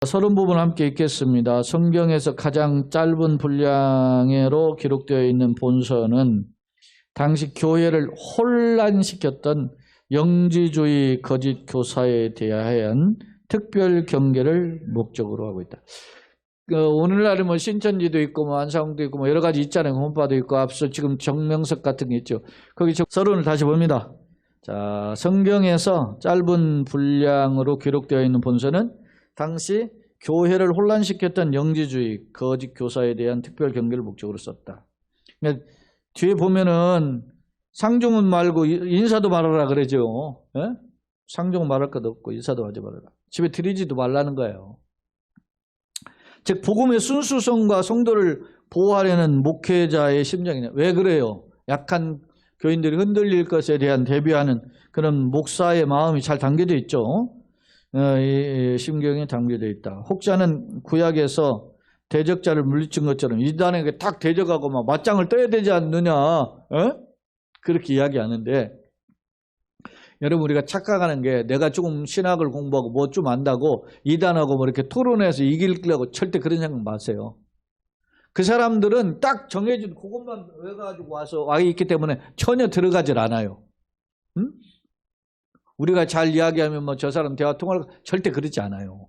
서론 부분 함께 읽겠습니다. 성경에서 가장 짧은 분량으로 기록되어 있는 본서는 당시 교회를 혼란시켰던 영지주의 거짓 교사에 대한 특별 경계를 목적으로 하고 있다. 오늘날은 뭐 신천지도 있고 뭐 안상도 있고 뭐 여러 가지 있잖아요. 혼파도 있고 앞서 지금 정명석 같은 게 있죠. 거기 서론을 다시 봅니다. 자, 성경에서 짧은 분량으로 기록되어 있는 본서는 당시 교회를 혼란시켰던 영지주의 거짓 교사에 대한 특별 경계를 목적으로 썼다. 그러니까 뒤에 보면은 상종은 말고 인사도 말하라 그러죠. 예? 상종은 말할 것도 없고 인사도 하지 말아라. 집에 들이지도 말라는 거예요. 즉 복음의 순수성과 성도를 보호하려는 목회자의 심정이냐. 왜 그래요? 약한 교인들이 흔들릴 것에 대한 대비하는 그런 목사의 마음이 잘 담겨져 있죠. 이 심경이 담겨져 있다. 혹자는 구약에서 대적자를 물리친 것처럼 이단에게 딱 대적하고 막 맞짱을 떠야 되지 않느냐, 그렇게 이야기하는데, 여러분 우리가 착각하는 게 내가 조금 신학을 공부하고 뭐 좀 안다고 이단하고 뭐 이렇게 토론해서 이기려고 절대 그런 생각 마세요. 그 사람들은 딱 정해진 그것만 외가지고 와 있기 때문에 전혀 들어가질 않아요. 응? 우리가 잘 이야기하면 뭐 저 사람 대화 통할 절대 그러지 않아요.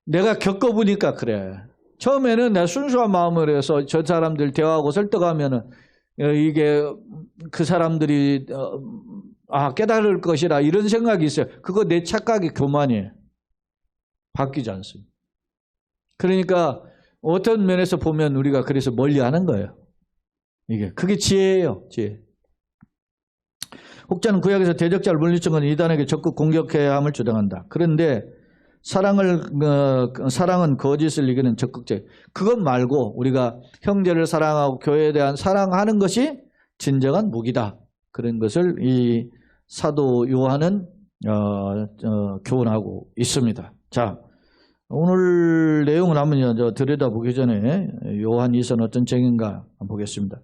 내가 겪어보니까 그래. 처음에는 내가 순수한 마음으로 해서 저 사람들 대화하고 설득하면은 이게 그 사람들이 깨달을 것이라 이런 생각이 있어요. 그거 내 착각이 교만이에요. 바뀌지 않습니다. 그러니까 어떤 면에서 보면 우리가 그래서 멀리하는 거예요. 그게 지혜예요. 지혜. 혹자는 구약에서 대적자를 물리친 건 이단에게 적극 공격해야 함을 주장한다. 그런데 사랑은 거짓을 이기는 적극적. 그것 말고 우리가 형제를 사랑하고 교회에 대한 사랑하는 것이 진정한 무기다. 그런 것을 이 사도 요한은 교훈하고 있습니다. 자, 오늘 내용을 한번 들여다보기 전에 요한 2서는 어떤 책인가 보겠습니다.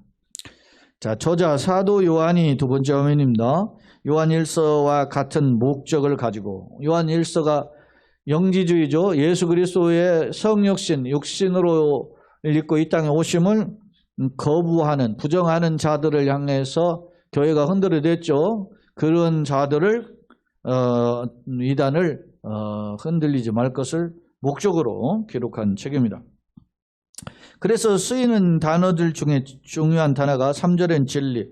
자, 저자 사도 요한이 두 번째 화면입니다. 요한 1서와 같은 목적을 가지고, 요한 1서가 영지주의죠. 예수 그리스도의 성육신, 육신으로 입고 이 땅에 오심을 거부하는, 부정하는 자들을 향해서 교회가 흔들어댔죠. 그런 자들을 이단을 흔들리지 말 것을 목적으로 기록한 책입니다. 그래서 쓰이는 단어들 중에 중요한 단어가 3절엔 진리,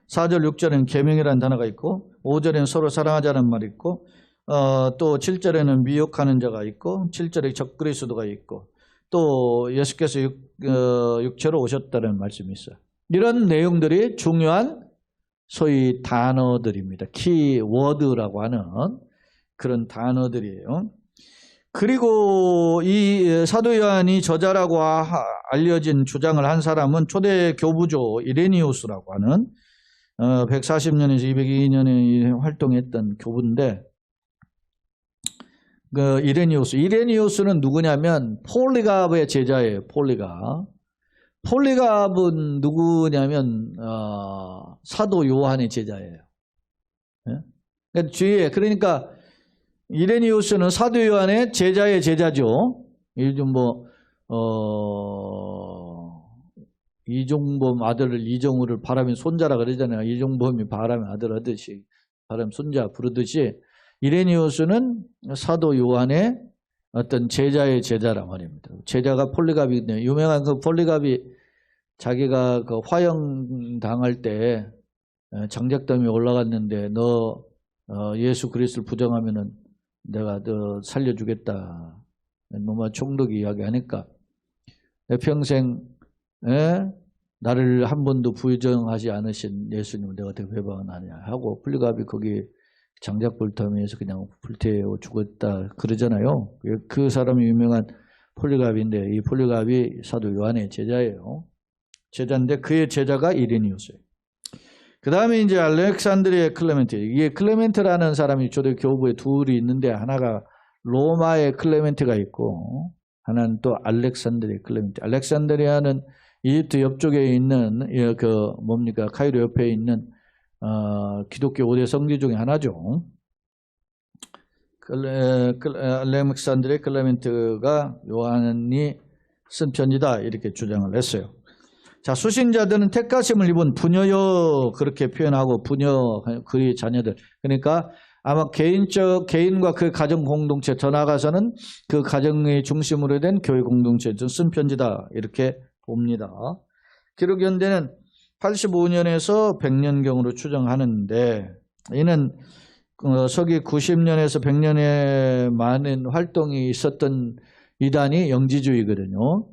4절, 6절엔 계명이라는 단어가 있고 5절엔 서로 사랑하자는 말이 있고 또 7절에는 미혹하는 자가 있고 7절에 적그리스도가 있고 또 예수께서 육체로 오셨다는 말씀이 있어요. 이런 내용들이 중요한 소위 단어들입니다. 키워드라고 하는 그런 단어들이에요. 그리고 이 사도 요한이 저자라고 알려진 주장을 한 사람은 초대 교부죠. 이레니우스라고 하는 140년에서 202년에 활동했던 교부인데, 그 이레니우스는 누구냐면 폴리갑의 제자예요. 폴리갑은 누구냐면 사도 요한의 제자예요. 그러니까 이레니우스는 사도 요한의 제자의 제자죠. 요즘 이종범 아들을 이정우를 바람의 손자라 그러잖아요. 이종범이 바람의 아들 하듯이 바람 손자 부르듯이 이레니우스는 사도 요한의 어떤 제자의 제자란 말입니다. 제자가 폴리갑이거든요. 유명한 그 폴리갑이 자기가 그 화형 당할 때 장작더미에 올라갔는데 너 예수 그리스도를 부정하면은 내가 너 살려주겠다. 노마 총독이 이야기하니까 내 평생 나를 한 번도 부정하지 않으신 예수님을 내가 어떻게 배반하냐 하고 폴리갑이 거기 장작불더미에서 그냥 불태워 죽었다 그러잖아요. 그 사람이 유명한 폴리갑인데 이 폴리갑이 사도 요한의 제자예요. 제자인데 그의 제자가 이레니우스예요. 그 다음에 이제 알렉산드리아 클레멘트. 이게 클레멘트라는 사람이 초대 교부에 둘이 있는데 하나가 로마의 클레멘트가 있고 하나는 또 알렉산드리아 클레멘트. 알렉산드리아는 이집트 옆쪽에 있는 카이로 옆에 있는 기독교 5대 성지 중에 하나죠. 알렉산드리아 클레멘트가 요한이 쓴 편지다 이렇게 주장을 했어요. 자, 수신자들은 택하심을 입은 부녀여 그렇게 표현하고 부녀 그의 자녀들 그러니까 아마 개인과 그 가정 공동체 더 나아가서는 그 가정의 중심으로 된 교회 공동체에 쓴 편지다 이렇게 봅니다. 기록연대는 85년에서 100년경으로 추정하는데 이는 서기 90년에서 100년에 많은 활동이 있었던 이단이 영지주의거든요.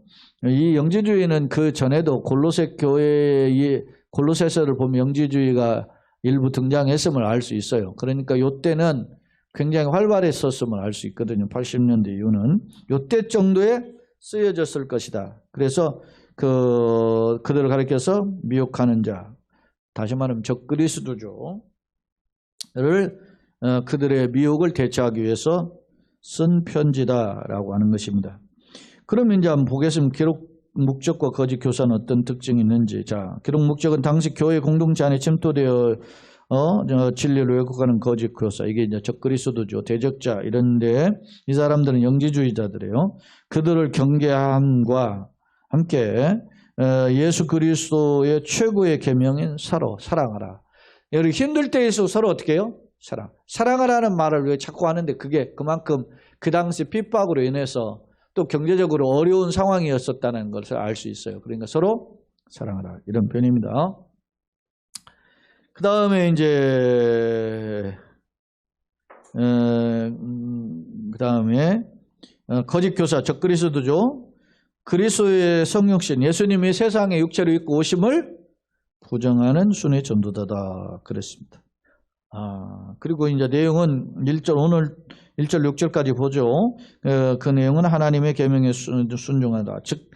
이 영지주의는 그 전에도 골로새 교회의 골로새서를 보면 영지주의가 일부 등장했음을 알 수 있어요. 그러니까 이때는 굉장히 활발했었음을 알 수 있거든요. 80년대 이후는 이때 정도에 쓰여졌을 것이다. 그래서 그들을 가리켜서 미혹하는 자, 다시 말하면 적그리스도를 그들의 미혹을 대처하기 위해서 쓴 편지다라고 하는 것입니다. 그러면 이제 한번 보겠습니다. 기록 목적과 거짓 교사는 어떤 특징이 있는지. 자, 기록 목적은 당시 교회 공동체 안에 침투되어 진리를 왜곡하는 거짓 교사. 이게 이제 적그리스도죠. 대적자 이런데 이 사람들은 영지주의자들이에요. 그들을 경계함과 함께 예수 그리스도의 최고의 계명인 사랑하라. 여기 힘들 때에서 서로 어떻게 해요? 사랑하라는 말을 왜 자꾸 하는데 그게 그만큼 그 당시 핍박으로 인해서 또 경제적으로 어려운 상황이었었다는 것을 알 수 있어요. 그러니까 서로 사랑하라 이런 표현입니다. 그 다음에 이제 거짓 교사 적그리스도죠. 그리스도의 성육신 예수님이 세상에 육체로 입고 오심을 부정하는 순회 전도자다 그랬습니다. 그리고 이제 내용은 1절 6절까지 보죠. 그 내용은 하나님의 계명에 순종하다. 즉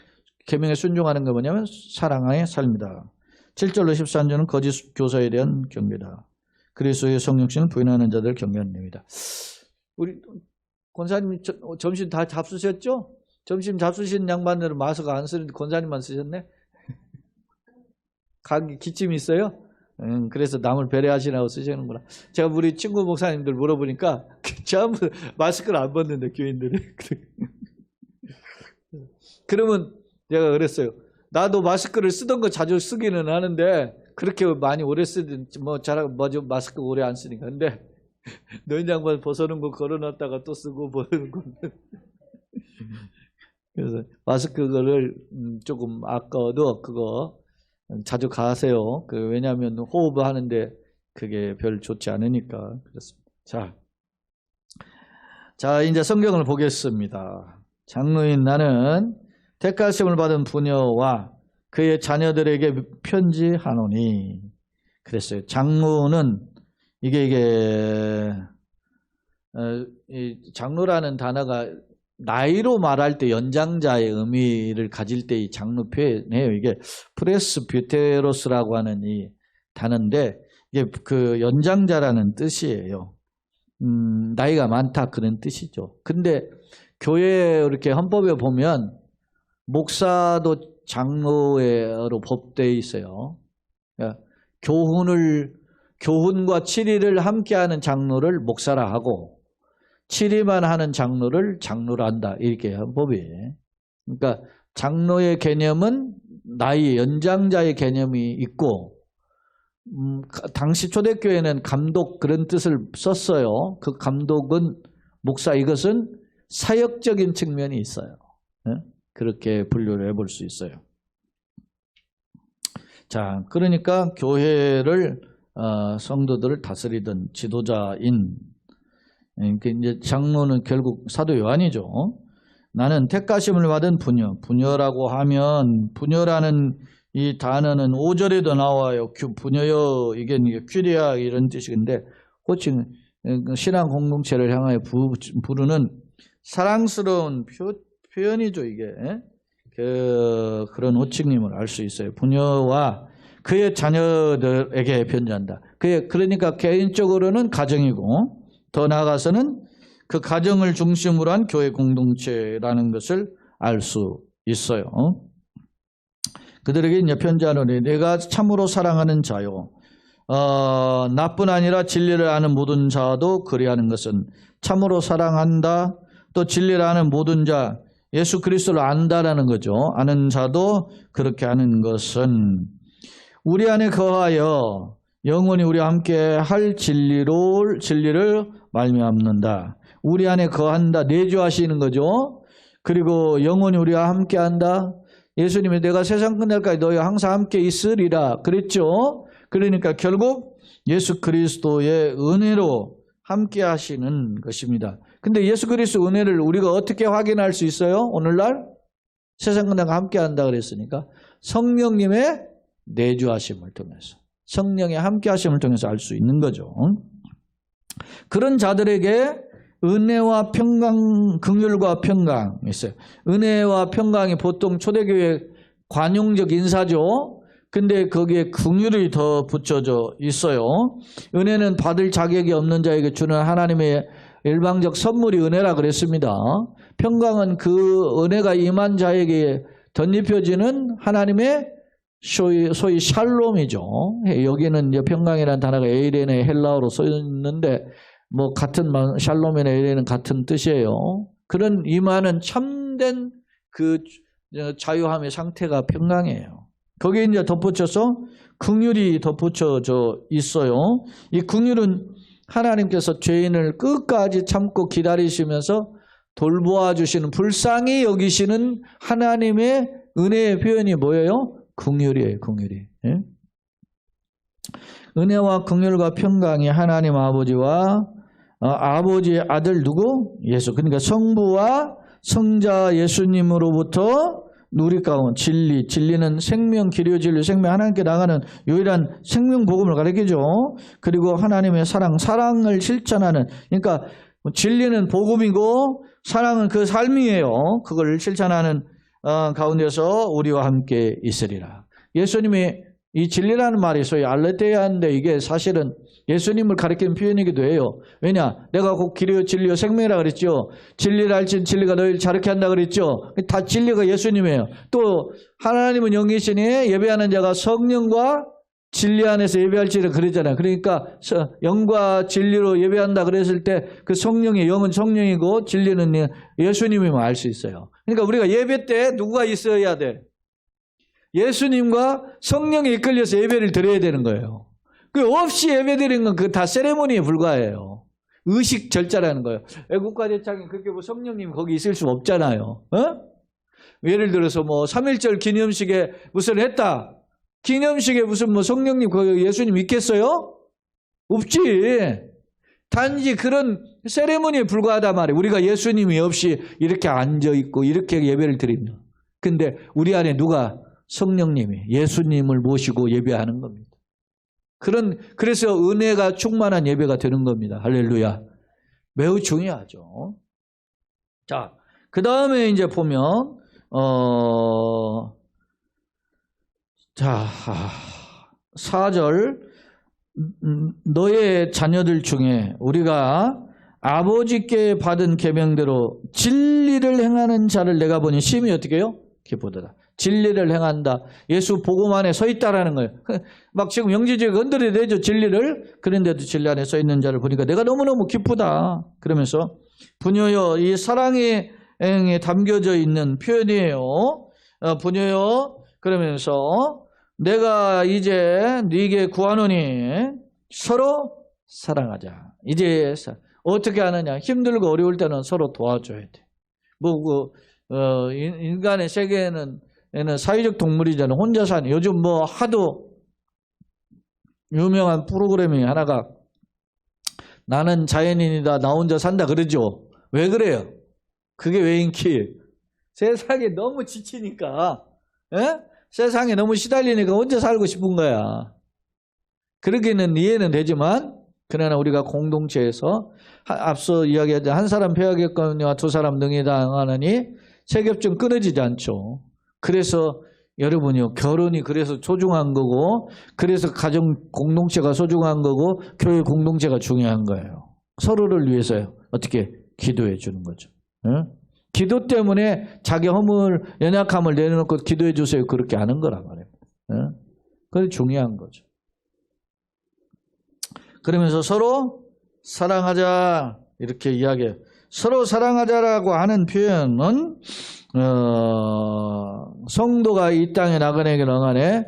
계명에 순종하는 게 뭐냐면 사랑의 삶이다. 7절로 13절은 거짓 교사에 대한 경계다. 그리스도의 성육신을 부인하는 자들 경계하는 내용이다. 우리 권사님 점심 다 잡수셨죠? 점심 잡수신 양반들은 마스크 안 쓰는데 권사님만 쓰셨네? 감기 기침이 있어요? 그래서 남을 배려하시라고 쓰시는구나. 제가 우리 친구 목사님들 물어보니까 전부 마스크를 안 벗는데 교인들이. 그러면 내가 그랬어요. 나도 마스크를 쓰던 거 자주 쓰기는 하는데 그렇게 많이 오래 쓰든 마스크 오래 안 쓰니까. 근데 너희 양반 벗어놓은 거 걸어놨다가 또 쓰고 벗어놓은 거. 그래서 마스크를 조금 아까워도 그거 자주 가세요. 왜냐하면 호흡하는데 그게 별 좋지 않으니까 그렇습니다. 자 이제 성경을 보겠습니다. 장로인 나는 택하심을 받은 부녀와 그의 자녀들에게 편지하노니 그랬어요. 장로는 이게 장로라는 단어가 나이로 말할 때 연장자의 의미를 가질 때 이 장로 표현해요. 이게 프레스비테로스라고 하는 이 단어인데 이게 그 연장자라는 뜻이에요. 나이가 많다 그런 뜻이죠. 근데 교회 이렇게 헌법에 보면 목사도 장로로 법되어 있어요. 그러니까 교훈과 치리를 함께하는 장로를 목사라 하고 치리만 하는 장로를 장로라 한다. 이렇게 헌법이에요. 그러니까 장로의 개념은 나이 연장자의 개념이 있고 당시 초대교회는 감독 그런 뜻을 썼어요. 그 감독은 목사 이것은 사역적인 측면이 있어요. 그렇게 분류를 해볼 수 있어요. 자, 그러니까 교회를 성도들을 다스리던 지도자인 이제 장로는 결국 사도 요한이죠. 나는 택하심을 받은 부녀라고 하면 부녀라는 이 단어는 5절에도 나와요. 부녀여 이게 큐리아 이런 뜻인데 호칭 신앙 공동체를 향하여 부르는 사랑스러운 표현이죠. 이게 그런 호칭임을 알 수 있어요. 부녀와 그의 자녀들에게 편지한다. 그러니까 개인적으로는 가정이고 더 나아가서는 그 가정을 중심으로 한 교회 공동체라는 것을 알 수 있어요. 그들에게 이제 편지하노니 내가 참으로 사랑하는 자요. 나뿐 아니라 진리를 아는 모든 자도 그리하는 것은 참으로 사랑한다. 또 진리를 아는 모든 자, 예수 그리스도를 안다라는 거죠. 아는 자도 그렇게 아는 것은 우리 안에 거하여 영원히 우리와 함께 할 진리를 말미암는다. 우리 안에 거한다. 내주하시는 거죠. 그리고 영원히 우리와 함께 한다. 예수님이 내가 세상 끝날까지 너희와 항상 함께 있으리라 그랬죠. 그러니까 결국 예수 그리스도의 은혜로 함께 하시는 것입니다. 근데 예수 그리스도 은혜를 우리가 어떻게 확인할 수 있어요? 오늘날 세상 끝날까지 함께 한다 그랬으니까 성령님의 내주하심을 통해서, 성령의 함께 하심을 통해서 알 수 있는 거죠. 그런 자들에게 은혜와 평강, 긍휼과 평강이 있어요. 은혜와 평강이 보통 초대교회 관용적 인사죠. 근데 거기에 긍휼이 더 붙여져 있어요. 은혜는 받을 자격이 없는 자에게 주는 하나님의 일방적 선물이 은혜라 그랬습니다. 평강은 그 은혜가 임한 자에게 덧입혀지는 하나님의 소위 샬롬이죠. 여기는 이제 평강이라는 단어가 에이레네 헬라어로 써 있는데 뭐 같은 샬롬이나 에이레는 같은 뜻이에요. 그런 임하는 참된 그 자유함의 상태가 평강이에요. 거기에 이제 덧붙여서 긍휼이 덧붙여져 있어요. 이 긍휼은 하나님께서 죄인을 끝까지 참고 기다리시면서 돌보아 주시는, 불쌍히 여기시는 하나님의 은혜의 표현이 뭐예요? 긍휼이에요. 긍휼이. 예? 은혜와 긍휼과 평강이 하나님 아버지와 아버지의 아들 누구? 예수. 그러니까 성부와 성자 예수님으로부터 우리 가운데 진리는 생명, 기료 진리, 생명, 하나님께 나가는 유일한 생명 복음을 가르치죠. 그리고 하나님의 사랑을 실천하는, 그러니까 진리는 복음이고 사랑은 그 삶이에요. 그걸 실천하는 가운데서 우리와 함께 있으리라. 예수님이 이 진리라는 말이 소위 알레테아인데 이게 사실은 예수님을 가리키는 표현이기도 해요. 왜냐? 내가 곧 길이요 진리요 생명이라 그랬죠. 진리를 알진 진리가 너희를 자르게 한다 그랬죠. 다 진리가 예수님이에요. 또 하나님은 영이시니 예배하는 자가 성령과 진리 안에서 예배할지라 그랬잖아요. 그러니까 영과 진리로 예배한다 그랬을 때 그 성령의 영은 성령이고 진리는 예수님이면 알 수 있어요. 그러니까 우리가 예배 때 누구가 있어야 돼? 예수님과 성령에 이끌려서 예배를 드려야 되는 거예요. 그 없이 예배 드리는 건 그 다 세레모니에 불과해요. 의식 절자라는 거예요. 애국가제창에 그렇게 뭐 성령님 거기 있을 수 없잖아요. 예를 들어서 뭐 3.1절 기념식에 무슨 했다. 기념식에 무슨 뭐 성령님 거기 예수님 있겠어요? 없지. 단지 그런 세레모니에 불과하단 말이에요. 우리가 예수님이 없이 이렇게 앉아있고 이렇게 예배를 드립니다. 근데 우리 안에 누가? 성령님이 예수님을 모시고 예배하는 겁니다. 그래서 은혜가 충만한 예배가 되는 겁니다. 할렐루야. 매우 중요하죠. 자, 그 다음에 이제 보면, 4절, 너의 자녀들 중에 우리가 아버지께 받은 계명대로 진리를 행하는 자를 내가 보니 심히 어떻게 해요? 기쁘도다. 진리를 행한다. 예수 복음 안에 서 있다라는 거예요. 막 지금 영지주의가 흔들어대죠. 진리를. 그런데도 진리 안에 서 있는 자를 보니까 내가 너무너무 기쁘다. 그러면서 부녀여, 이 사랑에 담겨져 있는 표현이에요. 부녀여, 그러면서 내가 이제 네게 구하노니 서로 사랑하자. 이제 어떻게 하느냐? 힘들고 어려울 때는 서로 도와줘야 돼. 인간의 세계에는 사회적 동물이잖아요. 혼자 사는. 요즘 뭐 하도 유명한 프로그램이 하나가 나는 자연인이다. 나 혼자 산다 그러죠. 왜 그래요? 그게 왜 인기? 세상에 너무 지치니까, 세상에 너무 시달리니까 혼자 살고 싶은 거야. 그러기는 이해는 되지만, 그러나 우리가 공동체에서 앞서 이야기했던 한 사람 폐하겠거니와 두 사람 능히 당하느니 세겹증 끊어지지 않죠. 그래서 여러분이요, 결혼이 그래서 소중한 거고, 그래서 가정 공동체가 소중한 거고, 교회 공동체가 중요한 거예요. 서로를 위해서요. 어떻게 기도해 주는 거죠. 기도 때문에 자기 허물, 연약함을 내려놓고 기도해 주세요. 그렇게 하는 거란 말이에요. 그게 중요한 거죠. 그러면서 서로 사랑하자. 이렇게 이야기해요. 서로 사랑하자라고 하는 표현은 성도가 이 땅에 나그네에게 응하네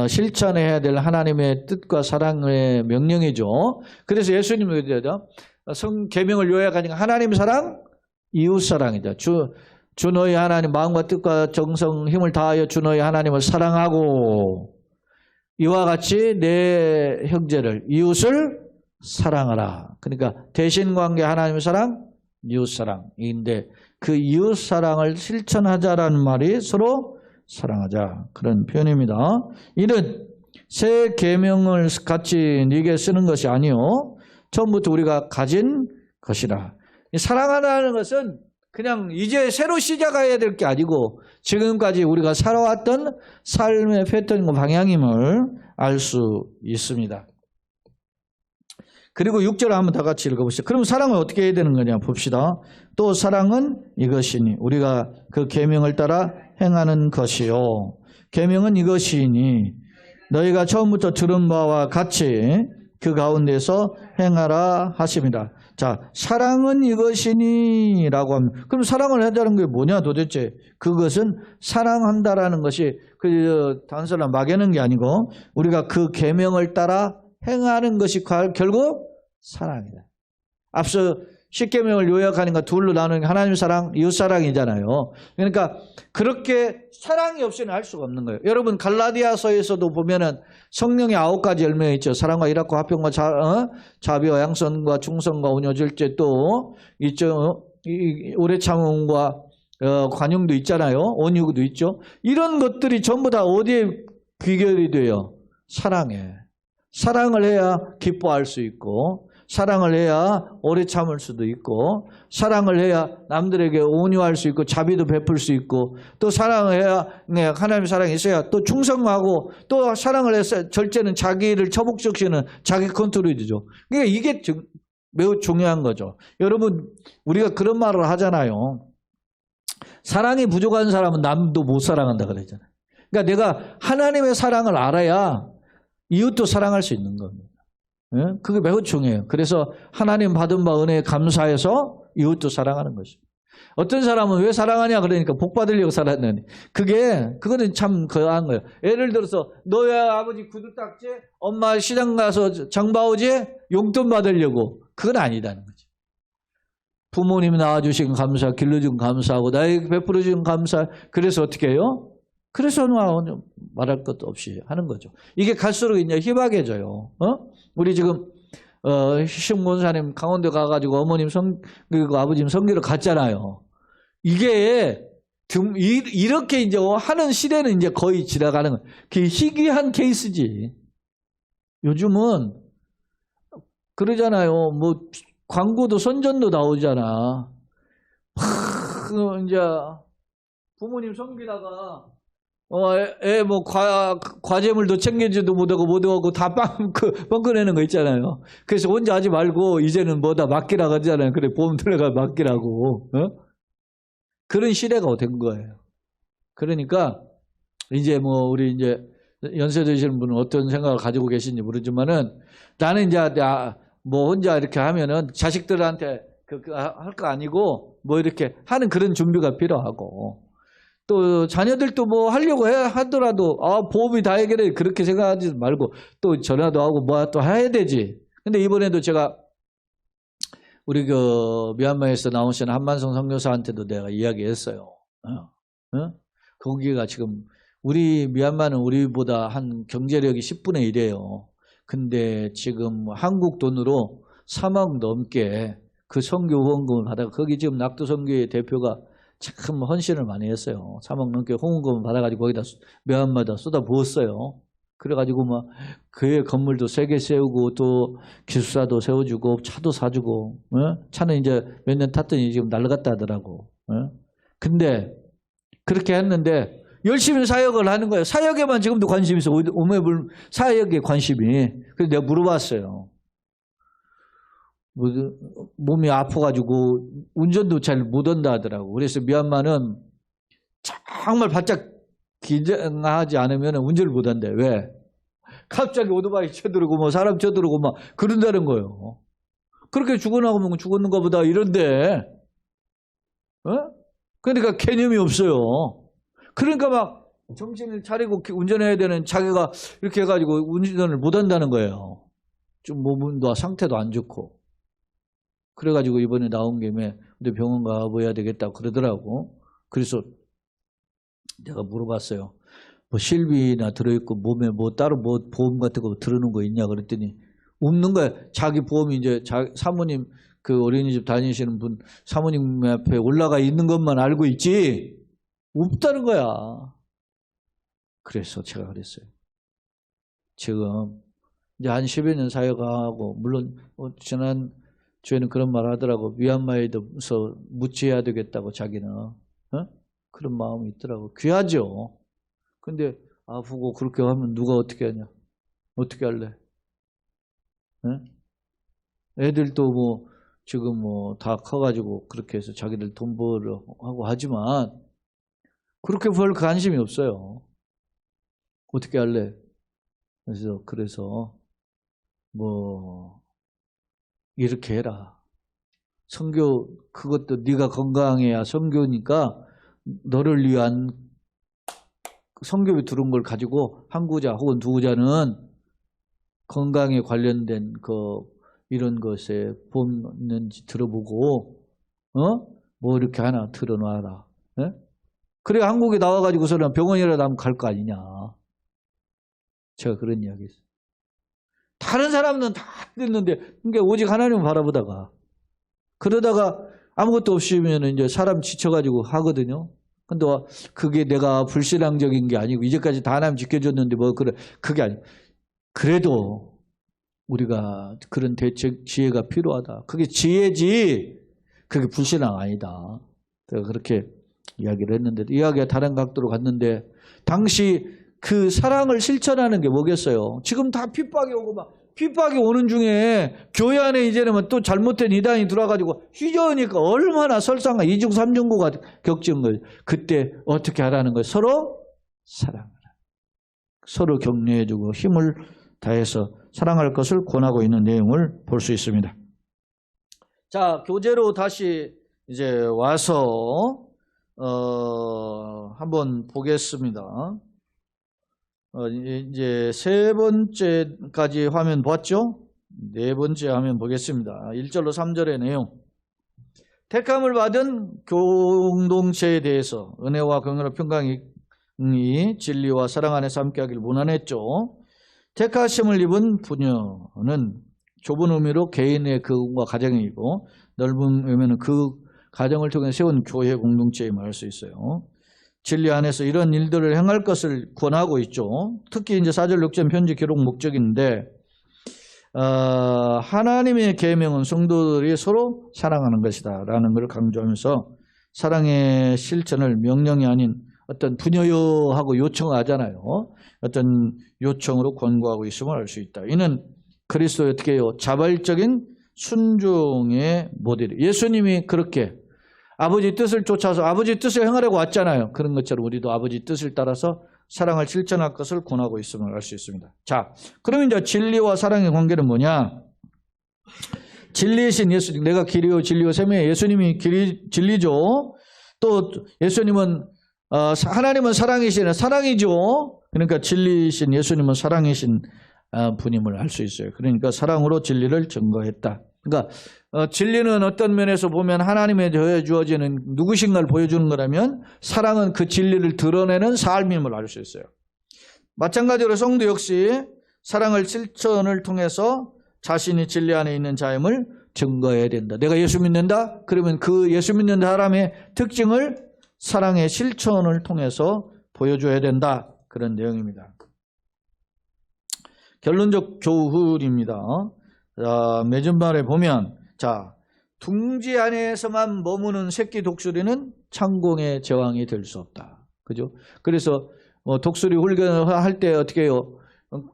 실천해야 될 하나님의 뜻과 사랑의 명령이죠. 그래서 예수님이 그러죠. 계명을 요약하니까 하나님 사랑, 이웃 사랑이죠. 주 너희 하나님 마음과 뜻과 정성 힘을 다하여 주 너희 하나님을 사랑하고 이와 같이 내 형제를 이웃을 사랑하라. 그러니까 대신관계 하나님의 사랑, 이웃 사랑인데 그 이웃 사랑을 실천하자라는 말이 서로 사랑하자 그런 표현입니다. 이는 새 계명을 같이 네게 쓰는 것이 아니요 처음부터 우리가 가진 것이라. 사랑하라는 것은 그냥 이제 새로 시작해야 될 게 아니고 지금까지 우리가 살아왔던 삶의 패턴과 방향임을 알 수 있습니다. 그리고 6절을 한번 다 같이 읽어보시죠. 그럼 사랑을 어떻게 해야 되는 거냐 봅시다. 또 사랑은 이것이니 우리가 그 계명을 따라 행하는 것이요. 계명은 이것이니 너희가 처음부터 들은 바와 같이 그 가운데서 행하라 하십니다. 자, 사랑은 이것이니 라고 합니다. 그럼 사랑을 하자는 게 뭐냐 도대체. 그것은 사랑한다라는 것이 그 단순한 막연한 게 아니고 우리가 그 계명을 따라 행하는 것이 결국 사랑이다. 앞서 10계명을 요약하니까 둘로 나누는 게 하나님 사랑, 이웃 사랑이잖아요. 그러니까 그렇게 사랑이 없이는 할 수가 없는 거예요. 여러분 갈라디아서에서도 보면은 성령의 9가지 열매가 있죠. 사랑과 일합과 화평과 자비와 양선과 충성과 온유 절제 또 있죠. 오래 참음과 관용도 있잖아요. 온유도 있죠. 이런 것들이 전부 다 어디에 귀결이 돼요? 사랑에. 사랑을 해야 기뻐할 수 있고 사랑을 해야 오래 참을 수도 있고 사랑을 해야 남들에게 온유할 수 있고 자비도 베풀 수 있고 또 사랑을 해야 하나님의 사랑이 있어야 또 충성하고 또 사랑을 해서 절제는 자기를 처복적시는 자기 컨트롤이죠. 그러니까 이게 매우 중요한 거죠. 여러분 우리가 그런 말을 하잖아요. 사랑이 부족한 사람은 남도 못 사랑한다 그러잖아요. 그러니까 내가 하나님의 사랑을 알아야 이웃도 사랑할 수 있는 겁니다. 그게 매우 중요해요. 그래서 하나님 받은 바 은혜에 감사해서 이웃도 사랑하는 것입니다. 어떤 사람은 왜 사랑하냐 그러니까 복 받으려고 살았느니 그거는 참 거한 거예요. 예를 들어서 너의 아버지 구두 닦지? 엄마 시장 가서 장 봐오지? 용돈 받으려고. 그건 아니다는 거죠. 부모님이 낳아주신 감사, 길러준 감사하고 나에게 베풀어준 감사. 그래서 어떻게 해요? 그래서 말할 것도 없이 하는 거죠. 이게 갈수록 이제 희박해져요. 우리 지금 희식 원사님 강원도 가가지고 어머님 그리고 아버님 성교를 갔잖아요. 이게 이렇게 이제 하는 시대는 이제 거의 지나가는 거예요. 그게 희귀한 케이스지. 요즘은 그러잖아요. 뭐 광고도 선전도 나오잖아. 이제 부모님 섬기다가 애 뭐 과제물도 챙기지도 못하고 다 뻥꺼내는 거 있잖아요. 그래서 혼자 하지 말고 이제는 뭐다 맡기라고 하잖아요. 그래 보험 들어가 맡기라고. 그런 시대가 된 거예요. 그러니까 이제 뭐 우리 이제 연세 드시는 분은 어떤 생각을 가지고 계신지 모르지만은 나는 이제 뭐 혼자 이렇게 하면은 자식들한테 할 거 아니고 뭐 이렇게 하는 그런 준비가 필요하고. 또 자녀들도 뭐 하려고 하더라도 보험이 다 해결해 그렇게 생각하지 말고 또 전화도 하고 뭐 또 해야 되지. 근데 이번에도 제가 우리 그 미얀마에서 나오신 한만성 선교사한테도 내가 이야기했어요. 거기가 지금 우리 미얀마는 우리보다 한 경제력이 10분의 1이에요. 근데 지금 한국 돈으로 3억 넘게 그 선교 후원금을 받아가 거기 지금 낙도 선교의 대표가 참 헌신을 많이 했어요. 3억 넘게 후원금을 받아가지고 거기다 미얀마다 쏟아부었어요. 그래가지고 막 교회 건물도 3개 세우고 또 기숙사도 세워주고 차도 사주고 차는 이제 몇 년 탔더니 지금 날라갔다 하더라고. 근데 그렇게 했는데 열심히 사역을 하는 거예요. 사역에만 지금도 관심이 있어. 사역에 관심이. 그래서 내가 물어봤어요. 몸이 아파가지고 운전도 잘 못한다 하더라고. 그래서 미얀마는 정말 바짝 긴장하지 않으면 운전을 못한대. 왜? 갑자기 오토바이 쳐들고 뭐 사람 쳐들고 막 그런다는 거예요. 그렇게 죽어나가면 죽었는가 보다 이런데, 그러니까 개념이 없어요. 그러니까 막 정신을 차리고 운전해야 되는 자기가 이렇게 해가지고 운전을 못한다는 거예요. 좀 몸도 상태도 안 좋고. 그래가지고 이번에 나온 김에 병원 가봐야 되겠다 그러더라고. 그래서 내가 물어봤어요. 뭐 실비나 들어있고 몸에 뭐 따로 뭐 보험 같은 거 들어놓은 거 있냐 그랬더니 없는 거야. 자기 보험이 이제 사모님 그 어린이집 다니시는 분 사모님 앞에 올라가 있는 것만 알고 있지 없다는 거야. 그래서 제가 그랬어요. 지금 이제 한 10여 년 사역하고 물론 지난 주에는 그런 말 하더라고. 미얀마에서 무치해야 되겠다고 자기는 그런 마음이 있더라고. 귀하죠. 근데 아프고 그렇게 하면 누가 어떻게 하냐? 어떻게 할래? 애들도 뭐 지금 뭐 다 커가지고 그렇게 해서 자기들 돈 벌려고 하지만 그렇게 별 관심이 없어요. 어떻게 할래? 그래서 뭐 이렇게 해라. 선교 그것도 네가 건강해야 선교니까 너를 위한 선교비 들은 걸 가지고 한 구자 혹은 두 구자는 건강에 관련된 이런 것에 보험 있는지 들어보고 뭐 이렇게 하나 들어놔라. 그래 한국에 나와가지고서는 병원이라도 한번 갈 거 아니냐. 제가 그런 이야기 했어요. 다른 사람은 다 됐는데 그러니까 오직 하나님을 바라보다가 그러다가 아무것도 없으면 이제 사람 지쳐가지고 하거든요. 근데 그게 내가 불신앙적인 게 아니고 이제까지 다 하나님 지켜줬는데 뭐 그래 그게 아니고 그래도 우리가 그런 대책 지혜가 필요하다. 그게 지혜지 그게 불신앙 아니다. 제가 그렇게 이야기를 했는데 이야기가 다른 각도로 갔는데 당시 그 사랑을 실천하는 게 뭐겠어요? 지금 다 핍박이 오고 막 핍박이 오는 중에 교회 안에 이제는 또 잘못된 이단이 들어와가지고 휘저으니까 얼마나 설상과 이중 삼중고가 격지는 거예요. 그때 어떻게 하라는 거예요? 서로 사랑하라. 서로 격려해주고 힘을 다해서 사랑할 것을 권하고 있는 내용을 볼 수 있습니다. 자, 교재로 다시 이제 와서 한번 보겠습니다. 이제 세 번째까지 화면 봤죠? 네 번째 화면 보겠습니다. 1절로 3절의 내용. 택함을 받은 공동체에 대해서 은혜와 긍휼과 평강이 진리와 사랑 안에서 함께하기를 원하냈죠. 택하심을 입은 부녀는 좁은 의미로 개인의 그과 가정이고 넓은 의미는 그 가정을 통해 세운 교회 공동체에 말할 수 있어요. 진리 안에서 이런 일들을 행할 것을 권하고 있죠. 특히 이제 4절 6절 편지 기록 목적인데 하나님의 계명은 성도들이 서로 사랑하는 것이다 라는 걸 강조하면서 사랑의 실천을 명령이 아닌 어떤 부녀요 하고 요청하잖아요. 어떤 요청으로 권고하고 있음을 알 수 있다. 이는 그리스도의 어떻게 해요? 자발적인 순종의 모델이 예수님이 그렇게 아버지 뜻을 쫓아서 아버지 뜻을 행하려고 왔잖아요. 그런 것처럼 우리도 아버지 뜻을 따라서 사랑을 실천할 것을 권하고 있음을 알 수 있습니다. 자, 그러면 이제 진리와 사랑의 관계는 뭐냐? 진리이신 예수님, 내가 길이요 진리요 생명이에요. 예수님이 진리죠. 또 예수님은 하나님은 사랑이시네. 사랑이죠. 그러니까 진리이신 예수님은 사랑이신 분임을 알 수 있어요. 그러니까 사랑으로 진리를 증거했다. 그러니까 진리는 어떤 면에서 보면 하나님에 대해 주어지는 누구신가를 보여주는 거라면 사랑은 그 진리를 드러내는 삶임을 알 수 있어요. 마찬가지로 성도 역시 사랑을 실천을 통해서 자신이 진리 안에 있는 자임을 증거해야 된다. 내가 예수 믿는다? 그러면 그 예수 믿는 사람의 특징을 사랑의 실천을 통해서 보여줘야 된다. 그런 내용입니다. 결론적 교훈입니다. 매점말에 보면 둥지 안에서만 머무는 새끼 독수리는 창공의 제왕이 될 수 없다. 그죠? 그래서 독수리 훈련할 때 어떻게 해요?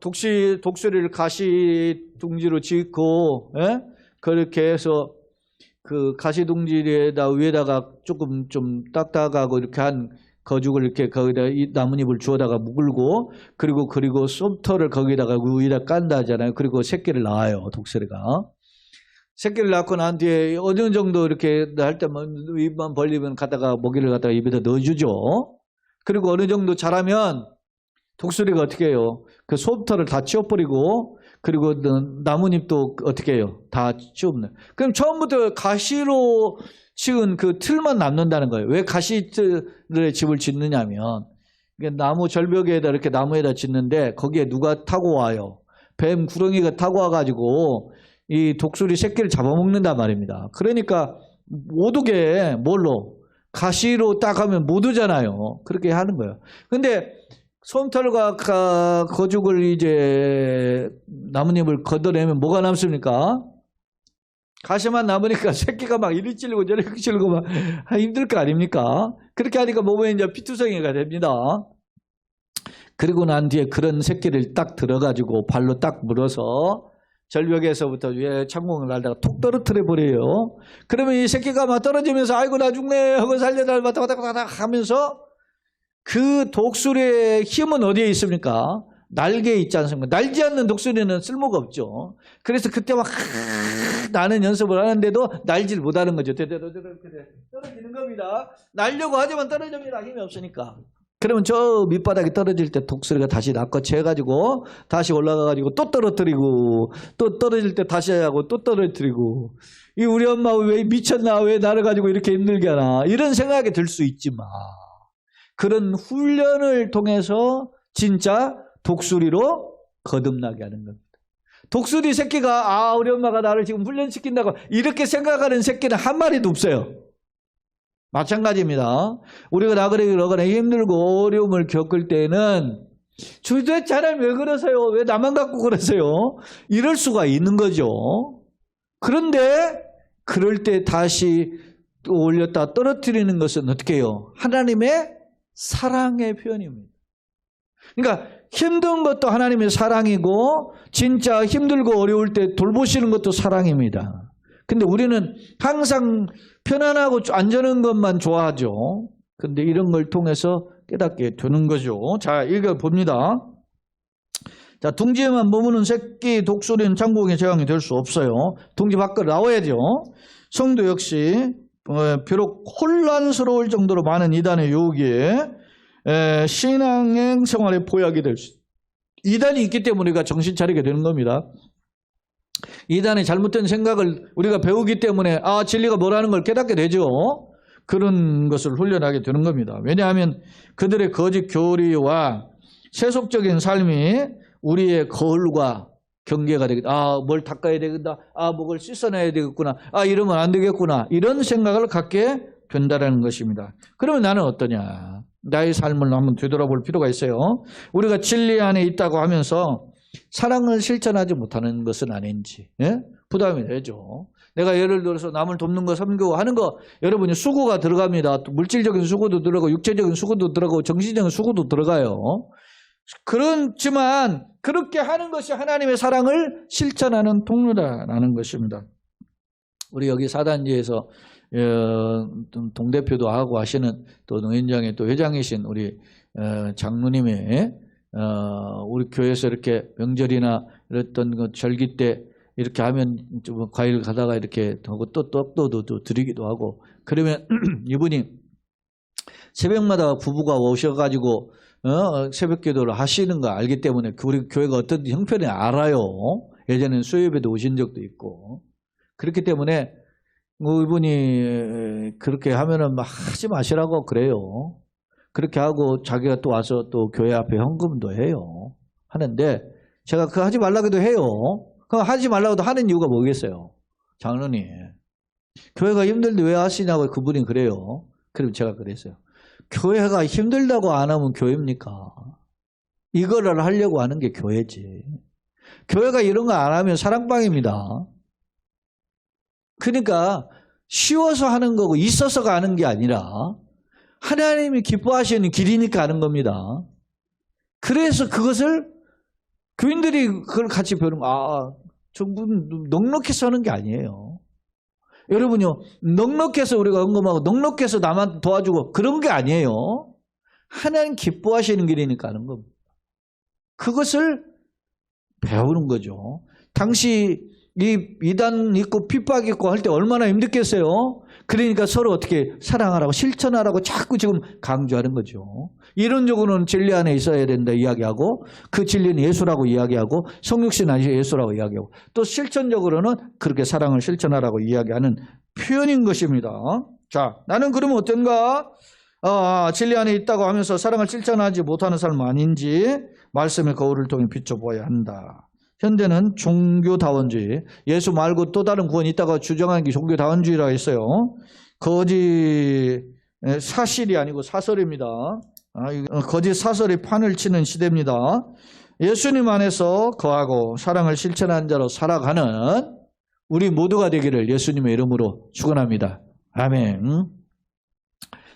독수리를 가시 둥지로 짓고 그렇게 해서 그 가시 둥지에다 위에다가 조금 좀 딱딱하고 이렇게 한 거죽을 이렇게 거기다 나뭇잎을 주워다가 묶고 그리고 솜털을 거기다가 위에다 깐다 하잖아요. 그리고 새끼를 낳아요, 독수리가. 새끼를 낳고 난 뒤에 어느 정도 이렇게 할 때만 입만 벌리면 갖다가 모기를 갖다가 입에다 넣어주죠. 그리고 어느 정도 자라면 독수리가 어떻게 해요? 그 소부터를 다 치워버리고 그리고 나뭇잎도 어떻게 해요? 다 치워버려요. 그럼 처음부터 가시로 지은 그 틀만 남는다는 거예요. 왜 가시틀의 집을 짓느냐면 나무 절벽에다 이렇게 나무에다 짓는데 거기에 누가 타고 와요? 뱀 구렁이가 타고 와가지고 이 독수리 새끼를 잡아먹는단 말입니다. 그러니까 못 오게 뭘로? 가시로 딱 하면 못 오잖아요. 그렇게 하는 거예요. 근데 솜털과 거죽을 이제 나뭇잎을 걷어내면 뭐가 남습니까? 가시만 남으니까 새끼가 막 이리 찔리고 저리 찔리고 막 힘들 거 아닙니까? 그렇게 하니까 몸에 이제 피투성이가 됩니다. 그리고 난 뒤에 그런 새끼를 딱 들어가지고 발로 딱 물어서 절벽에서부터 위에 창공을 날다가 톡 떨어뜨려 버려요. 그러면 이 새끼가 막 떨어지면서 아이고 나 죽네 하고 살려달 왔다 하면서 그 독수리의 힘은 어디에 있습니까? 날개에 있지 않습니까? 날지 않는 독수리는 쓸모가 없죠. 그래서 그때 막 나는 연습을 하는데도 날지를 못하는 거죠. 떨어지는 겁니다. 날려고 하지만 떨어집니다. 힘이 없으니까. 그러면 저 밑바닥에 떨어질 때 독수리가 다시 낚아채가지고 다시 올라가가지고 또 떨어뜨리고 또 떨어질 때 다시 하고 또 떨어뜨리고 이 우리 엄마 왜 미쳤나 왜 나를 가지고 이렇게 힘들게 하나 이런 생각이 들 수 있지만 그런 훈련을 통해서 진짜 독수리로 거듭나게 하는 겁니다. 독수리 새끼가 우리 엄마가 나를 지금 훈련시킨다고 이렇게 생각하는 새끼는 한 마리도 없어요. 마찬가지입니다. 우리가 나그네거나 힘들고 어려움을 겪을 때는 도대체 하나님 왜 그러세요? 왜 나만 갖고 그러세요? 이럴 수가 있는 거죠. 그런데 그럴 때 다시 또 올렸다 떨어뜨리는 것은 어떻게 해요? 하나님의 사랑의 표현입니다. 그러니까 힘든 것도 하나님의 사랑이고 진짜 힘들고 어려울 때 돌보시는 것도 사랑입니다. 근데 우리는 항상 편안하고 안전한 것만 좋아하죠. 근데 이런 걸 통해서 깨닫게 되는 거죠. 자, 읽어봅니다. 자, 둥지에만 머무는 새끼 독수리는 창공의 재앙이 될 수 없어요. 둥지 밖으로 나와야죠. 성도 역시 비록 혼란스러울 정도로 많은 이단의 유혹에 신앙행 생활의 보약이 될 수 있어요. 이단이 있기 때문에 우리가 정신 차리게 되는 겁니다. 이단의 잘못된 생각을 우리가 배우기 때문에 진리가 뭐라는 걸 깨닫게 되죠. 그런 것을 훈련하게 되는 겁니다. 왜냐하면 그들의 거짓 교리와 세속적인 삶이 우리의 거울과 경계가 되겠다. 뭘 닦아야 되겠다. 뭐를 씻어내야 되겠구나. 이러면 안 되겠구나. 이런 생각을 갖게 된다는 것입니다. 그러면 나는 어떠냐? 나의 삶을 한번 되돌아볼 필요가 있어요. 우리가 진리 안에 있다고 하면서 사랑을 실천하지 못하는 것은 아닌지 부담이 되죠. 내가 예를 들어서 남을 돕는 거 섬기고 하는 거 여러분이 수고가 들어갑니다. 물질적인 수고도 들어가고 육체적인 수고도 들어가고 정신적인 수고도 들어가요. 그렇지만 그렇게 하는 것이 하나님의 사랑을 실천하는 통로다라는 것입니다. 우리 여기 사단지에서 동대표도 하고 하시는 또 농인장의 또 회장이신 우리 장로님이 우리 교회에서 이렇게 명절이나 이랬던 그 절기 때 이렇게 하면 좀 과일 가다가 이렇게 하고 또 떡도 드리기도 하고 그러면 이분이 새벽마다 부부가 오셔가지고 새벽 기도를 하시는 거 알기 때문에 우리 교회가 어떤 형편이 알아요. 예전에는 수요예배도 오신 적도 있고 그렇기 때문에 이분이 그렇게 하면은 막 하지 마시라고 그래요. 그렇게 하고 자기가 또 와서 또 교회 앞에 헌금도 해요. 하는데 제가 그거 하지 말라고도 해요. 그거 하지 말라고도 하는 이유가 뭐겠어요? 장로님. 교회가 힘들데 왜 하시냐고 그분이 그래요. 그럼 제가 그랬어요. 교회가 힘들다고 안 하면 교회입니까? 이거를 하려고 하는 게 교회지. 교회가 이런 거 안 하면 사랑방입니다. 그러니까 쉬워서 하는 거고 있어서가 하는 게 아니라 하나님이 기뻐하시는 길이니까 하는 겁니다. 그래서 그것을 교인들이 그걸 같이 배우는 거. 저분 넉넉해서 하는 게 아니에요. 여러분요, 넉넉해서 우리가 헌금하고 넉넉해서 남한테 도와주고 그런 게 아니에요. 하나님 기뻐하시는 길이니까 하는 겁니다. 그것을 배우는 거죠. 당시 이 이단 있고 핍박 있고 할 때 얼마나 힘들겠어요? 그러니까 서로 어떻게 사랑하라고 실천하라고 자꾸 지금 강조하는 거죠. 이론적으로는 진리 안에 있어야 된다 이야기하고 그 진리는 예수라고 이야기하고 성육신 아니죠 예수라고 이야기하고 또 실천적으로는 그렇게 사랑을 실천하라고 이야기하는 표현인 것입니다. 자, 나는 그러면 어떤가? 진리 안에 있다고 하면서 사랑을 실천하지 못하는 사람 아닌지 말씀의 거울을 통해 비춰보아야 한다. 현대는 종교다원주의, 예수 말고 또 다른 구원이 있다고 주장하는 게 종교다원주의라고 했어요. 거짓 사실이 아니고 사설입니다. 거짓 사설이 판을 치는 시대입니다. 예수님 안에서 거하고 사랑을 실천하는 자로 살아가는 우리 모두가 되기를 예수님의 이름으로 축원합니다. 아멘.